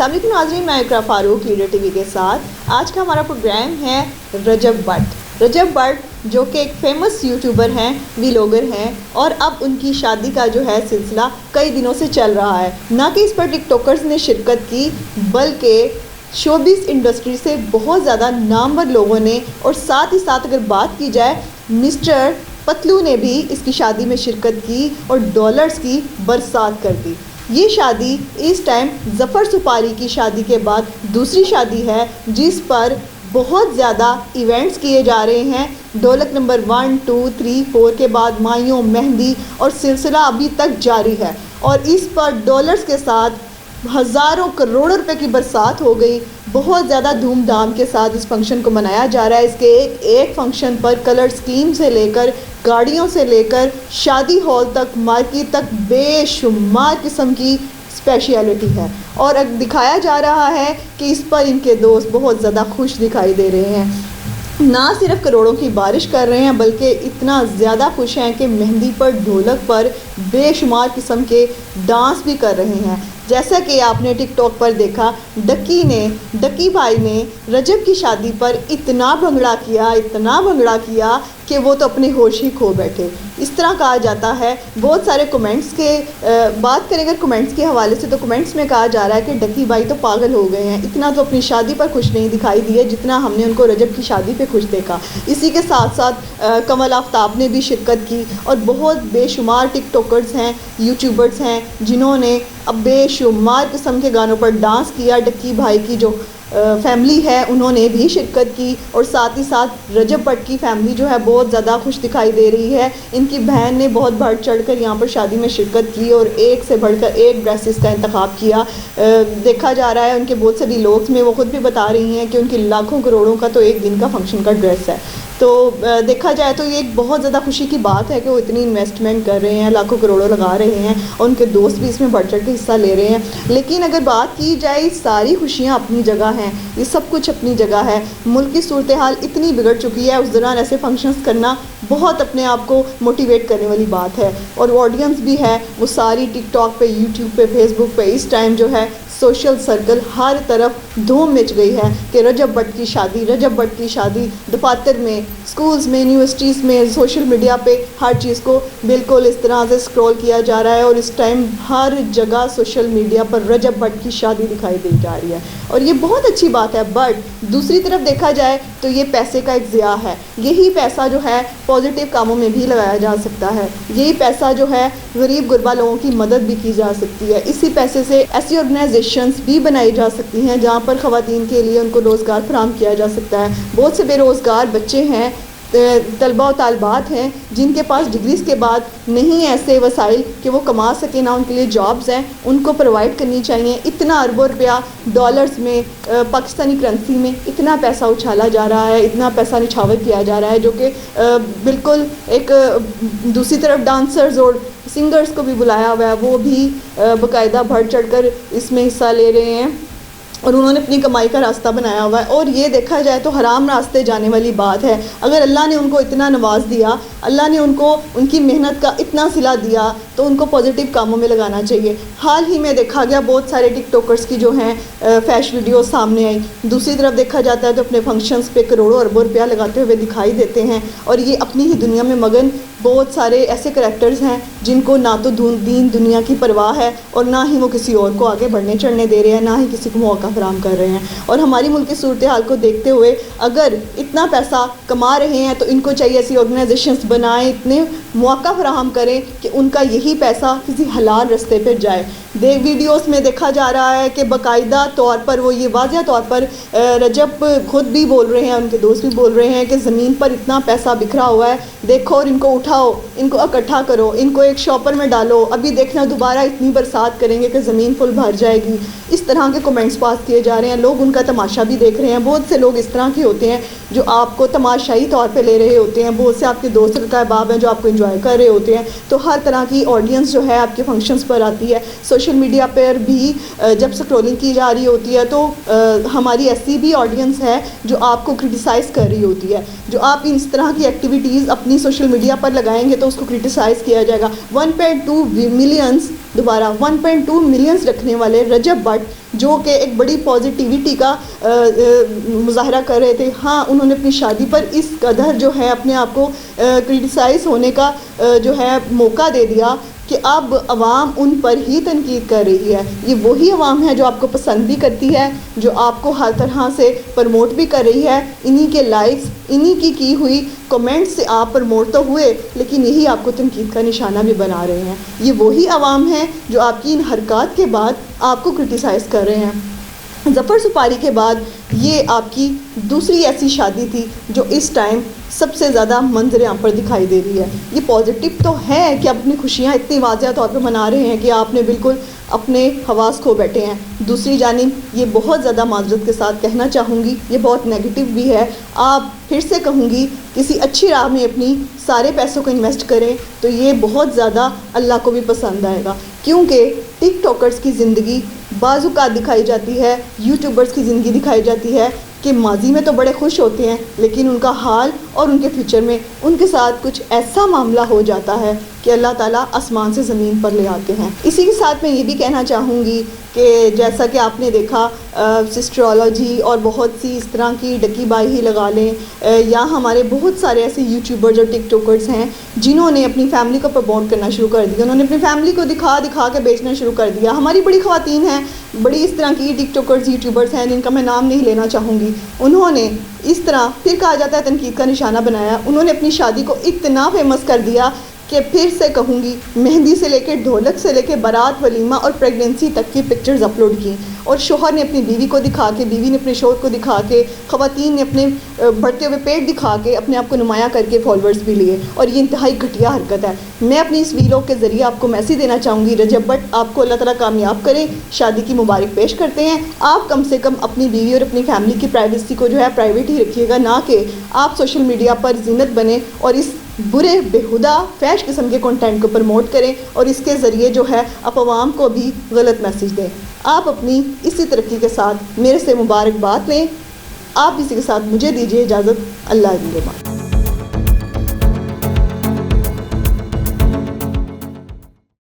السلام علیکم ناظرین، میں اقرا فاروق لیڈر ٹی وی کے ساتھ۔ آج کا ہمارا پروگرام ہے رجب بٹ۔ رجب بٹ جو کہ ایک فیمس یوٹیوبر ہیں، ویلوگر ہیں، اور اب ان کی شادی کا جو ہے سلسلہ کئی دنوں سے چل رہا ہے۔ نہ کہ اس پر ٹک ٹاکرز نے شرکت کی، بلکہ شوبز انڈسٹری سے بہت زیادہ نامور لوگوں نے، اور ساتھ ہی ساتھ اگر بات کی جائے مسٹر پتلو نے بھی اس کی شادی میں شرکت کی اور ڈالرز کی برسات کر دی۔ یہ شادی اس ٹائم ظفر سپاری کی شادی کے بعد دوسری شادی ہے جس پر بہت زیادہ ایونٹس کیے جا رہے ہیں۔ ڈھولک نمبر 1 2 3 4 کے بعد مائیوں، مہندی، اور سلسلہ ابھی تک جاری ہے، اور اس پر ڈالرز کے ساتھ ہزاروں کروڑوں روپے کی برسات ہو گئی۔ بہت زیادہ دھوم دھام کے ساتھ اس فنکشن کو منایا جا رہا ہے۔ اس کے ایک فنکشن پر کلر سکیم سے لے کر، گاڑیوں سے لے کر، شادی ہال تک، مارکیٹ تک بے شمار قسم کی اسپیشیلٹی ہے، اور دکھایا جا رہا ہے کہ اس پر ان کے دوست بہت زیادہ خوش دکھائی دے رہے ہیں۔ نہ صرف کروڑوں کی بارش کر رہے ہیں، بلکہ اتنا زیادہ خوش ہیں کہ مہندی پر، ڈھولک پر بے شمار قسم کے ڈانس بھی کر رہے ہیں۔ جیسا کہ آپ نے ٹک ٹاک پر دیکھا، ڈکی بھائی نے رجب کی شادی پر اتنا بھنگڑا کیا کہ وہ تو اپنے ہوش ہی کھو بیٹھے۔ اس طرح کہا جاتا ہے، بہت سارے کمنٹس کے بات کریں اگر کمنٹس کے حوالے سے، تو کمنٹس میں کہا جا رہا ہے کہ ڈکی بھائی تو پاگل ہو گئے ہیں، اتنا تو اپنی شادی پر خوش نہیں دکھائی دیے جتنا ہم نے ان کو رجب کی شادی پہ خوش دیکھا۔ اسی کے ساتھ ساتھ کمل آفتاب نے بھی شرکت کی، اور بہت بے شمار ٹک ٹاکرز ہیں، یوٹیوبرز ہیں جنہوں نے اب بے شمار قسم کے گانوں پر ڈانس کیا۔ ڈکی بھائی کی جو فیملی ہے انہوں نے بھی شرکت کی، اور ساتھ ہی ساتھ رجب بٹ کی فیملی جو ہے بہت زیادہ خوش دکھائی دے رہی ہے۔ ان کی بہن نے بہت بڑھ چڑھ کر یہاں پر شادی میں شرکت کی، اور ایک سے بڑھ کر ایک ڈریسز کا انتخاب کیا۔ دیکھا جا رہا ہے ان کے بہت سے ویلوگز میں وہ خود بھی بتا رہی ہیں کہ ان کی لاکھوں کروڑوں کا تو ایک دن کا فنکشن کا ڈریس ہے۔ تو دیکھا جائے تو یہ ایک بہت زیادہ خوشی کی بات ہے کہ وہ اتنی انویسٹمنٹ کر رہے ہیں، لاکھوں کروڑوں لگا رہے ہیں، اور ان کے دوست بھی اس میں بڑھ چڑھ کے حصہ لے رہے ہیں۔ لیکن اگر بات کی جائے، ساری خوشیاں اپنی جگہ ہیں، یہ سب کچھ اپنی جگہ ہے۔ ملک کی صورتحال اتنی بگڑ چکی ہے، اس دوران ایسے فنکشنز کرنا بہت اپنے آپ کو موٹیویٹ کرنے والی بات ہے، اور آڈینس بھی ہے وہ ساری ٹک ٹاک پہ، یوٹیوب پہ، فیس بک پہ اس ٹائم جو ہے سوشل سرکل ہر طرف دھوم مچ گئی ہے کہ رجب بٹ کی شادی دفاتر میں، سکولز میں، یونیورسٹیز میں، سوشل میڈیا پہ ہر چیز کو بالکل اس طرح سے سکرول کیا جا رہا ہے، اور اس ٹائم ہر جگہ سوشل میڈیا پر رجب بٹ کی شادی دکھائی دی جا رہی ہے، اور یہ بہت اچھی بات ہے۔ بٹ دوسری طرف دیکھا جائے تو یہ پیسے کا ایک ضیاع ہے۔ یہی پیسہ جو ہے پازیٹیو کاموں میں بھی لگایا جا سکتا ہے، یہی پیسہ جو ہے غریب غربا لوگوں کی مدد بھی کی جا سکتی ہے۔ اسی پیسے سے ایسی آرگنائزیشنز بھی بنائی جا سکتی ہیں جہاں پر خواتین کے لیے ان کو روزگار فراہم کیا جا سکتا ہے۔ بہت سے بے روزگار بچے ہیں، طلبہ و طالبات ہیں جن کے پاس ڈگریز کے بعد نہیں ایسے وسائل کہ وہ کما سکیں، نہ ان کے لیے جابز ہیں، ان کو پرووائڈ کرنی چاہیے۔ اتنا اربوں روپیہ ڈالرز میں، پاکستانی کرنسی میں اتنا پیسہ اچھالا جا رہا ہے، اتنا پیسہ نچھاور کیا جا رہا ہے، جو کہ بالکل ایک دوسری طرف ڈانسرز اور سنگرز کو بھی بلایا ہوا ہے، وہ بھی باقاعدہ بڑھ چڑھ کر اس میں حصہ لے رہے ہیں، اور انہوں نے اپنی کمائی کا راستہ بنایا ہوا ہے۔ اور یہ دیکھا جائے تو حرام راستے جانے والی بات ہے۔ اگر اللہ نے ان کو اتنا نواز دیا، اللہ نے ان کو ان کی محنت کا اتنا صلہ دیا، تو ان کو پازیٹیو کاموں میں لگانا چاہیے۔ حال ہی میں دیکھا گیا بہت سارے ٹک ٹاکرز کی جو ہیں فیش ویڈیوز سامنے آئی۔ دوسری طرف دیکھا جاتا ہے تو اپنے فنکشنز پہ کروڑوں اربوں روپیہ لگاتے ہوئے دکھائی دیتے ہیں، اور یہ اپنی ہی دنیا میں مگن بہت سارے ایسے کریکٹرز ہیں جن کو نہ تو دین دنیا کی پرواہ ہے، اور نہ ہی وہ کسی اور کو آگے بڑھنے چڑھنے دے رہے ہیں، نہ ہی کسی کو موقع فراہم کر رہے ہیں۔ اور ہماری ملک کی صورتحال کو دیکھتے ہوئے اگر اتنا پیسہ کما رہے ہیں تو ان کو چاہیے ایسی آرگنائزیشنز بنائیں، اتنے موقع فراہم کریں کہ ان کا یہی پیسہ کسی حلال رستے پہ جائے۔ ویڈیوز میں دیکھا جا رہا ہے کہ باقاعدہ طور پر وہ یہ واضح طور پر رجب خود بھی بول رہے ہیں، ان کے دوست بھی بول رہے ہیں کہ زمین پر اتنا پیسہ بکھرا ہوا ہے، دیکھو اور ان کو اٹھاؤ، ان کو اکٹھا کرو، ان کو ایک شاپر میں ڈالو، ابھی دیکھنا دوبارہ اتنی برسات کریں گے کہ زمین فل بھر جائے گی۔ اس طرح کے کمنٹس پاس کیے جا رہے ہیں، لوگ ان کا تماشا بھی دیکھ رہے ہیں۔ بہت سے لوگ اس طرح کے ہوتے ہیں جو آپ کو تماشائی طور پہ لے رہے ہوتے ہیں، بہت سے آپ کے دوست اور احباب ہیں جو آپ کو انجوائے کر رہے ہوتے ہیں۔ تو ہر طرح کی آڈینس جو ہے آپ کے فنکشنز پر آتی ہے۔ سوشل میڈیا پر بھی جب سکرولنگ کی جا رہی ہوتی ہے تو ہماری ایسی بھی آڈینس ہے جو آپ کو کرٹیسائز کر رہی ہوتی ہے. جو آپ اس طرح کی ایکٹیویٹیز اپنی سوشل میڈیا پر لگائیں گے تو اس کو کرٹیسائز کیا جائے گا. 1.2 ملینز 1.2 ملینز رکھنے والے رجب بٹ جو کہ ایک بڑی پازیٹیوٹی کا مظاہرہ کر رہے تھے، ہاں انہوں نے اپنی شادی پر اس قدر جو ہے اپنے آپ کو کرٹیسائز ہونے کا جو ہے موقع دے دیا کہ اب عوام ان پر ہی تنقید کر رہی ہے. یہ وہی عوام ہے جو آپ کو پسند بھی کرتی ہے، جو آپ کو ہر طرح سے پروموٹ بھی کر رہی ہے. انہی کے لائکس، انہی کی ہوئی کمنٹ سے آپ پروموٹ تو ہوئے لیکن یہی آپ کو تنقید کا نشانہ بھی بنا رہے ہیں. یہ وہی عوام ہے جو آپ کی ان حرکات کے بعد آپ کو کرٹیسائز کر رہے ہیں. ظفر سپاری کے بعد یہ آپ کی دوسری ایسی شادی تھی جو اس ٹائم سب سے زیادہ منظر عام پر دکھائی دے رہی ہے. یہ پازیٹیو تو ہے کہ آپ اپنی خوشیاں اتنی واضح طور پہ منا رہے ہیں کہ آپ نے بالکل اپنے حواس کھو بیٹھے ہیں. دوسری جانب یہ بہت زیادہ معذرت کے ساتھ کہنا چاہوں گی، یہ بہت نیگیٹو بھی ہے. آپ پھر سے کہوں گی کسی اچھی راہ میں اپنی سارے پیسوں کو انویسٹ کریں تو یہ بہت زیادہ اللہ کو بھی پسند آئے گا. کیونکہ ٹک ٹاکرز کی زندگی بعض اوقات دکھائی جاتی ہے، یوٹیوبرز کی زندگی دکھائی جاتی ہے کہ ماضی میں تو بڑے خوش ہوتے ہیں لیکن ان کا حال اور ان کے فیوچر میں ان کے ساتھ کچھ ایسا معاملہ ہو جاتا ہے کہ اللہ تعالیٰ آسمان سے زمین پر لے آتے ہیں. اسی کے ساتھ میں یہ بھی کہنا چاہوں گی کہ جیسا کہ آپ نے دیکھا سسٹرولوجی اور بہت سی اس طرح کی ڈکی بائی ہی لگا لیں یا ہمارے بہت سارے ایسے یوٹیوبرز اور ٹک ٹاکرز ہیں جنہوں نے اپنی فیملی کو پروموٹ کرنا شروع کر دیا. انہوں نے اپنی فیملی کو دکھا کے بیچنا شروع کر دیا. ہماری بڑی خواتین ہیں، بڑی اس طرح کی ٹک ٹاکرز یوٹیوبرز ہیں جن کا میں نام نہیں لینا چاہوں گی. انہوں نے اس طرح پھر کہا جاتا ہے تنقید کا نشانہ بنایا. انہوں نے اپنی شادی کو اتنا فیمس کر دیا کہ پھر سے کہوں گی مہندی سے لے کے ڈھولک سے لے کے بارات، ولیمہ اور پریگننسی تک کی پکچرز اپلوڈ کی اور شوہر نے اپنی بیوی کو دکھا کے، بیوی نے اپنے شوہر کو دکھا کے، خواتین نے اپنے بڑھتے ہوئے پیٹ دکھا کے اپنے آپ کو نمایاں کر کے فالوورز بھی لیے اور یہ انتہائی گھٹیا حرکت ہے. میں اپنی اس ویلوگ کے ذریعے آپ کو میسیج دینا چاہوں گی رجب بٹ آپ کو اللہ تعالیٰ کامیاب کرے. شادی کی مبارک پیش کرتے ہیں. آپ کم سے کم اپنی بیوی اور اپنی فیملی کی پرائیویسی کو جو ہے پرائیویٹ ہی رکھیے گا، نہ کہ آپ سوشل میڈیا پر زینت بنیں اور اس برے بےہودہ فیش قسم کے کنٹینٹ کو پروموٹ کریں اور اس کے ذریعے جو ہے آپ عوام کو بھی غلط میسیج دیں. آپ اپنی اسی ترقی کے ساتھ میرے سے مبارکباد لیں. آپ اسی کے ساتھ مجھے دیجیے اجازت. اللہ نگہبان.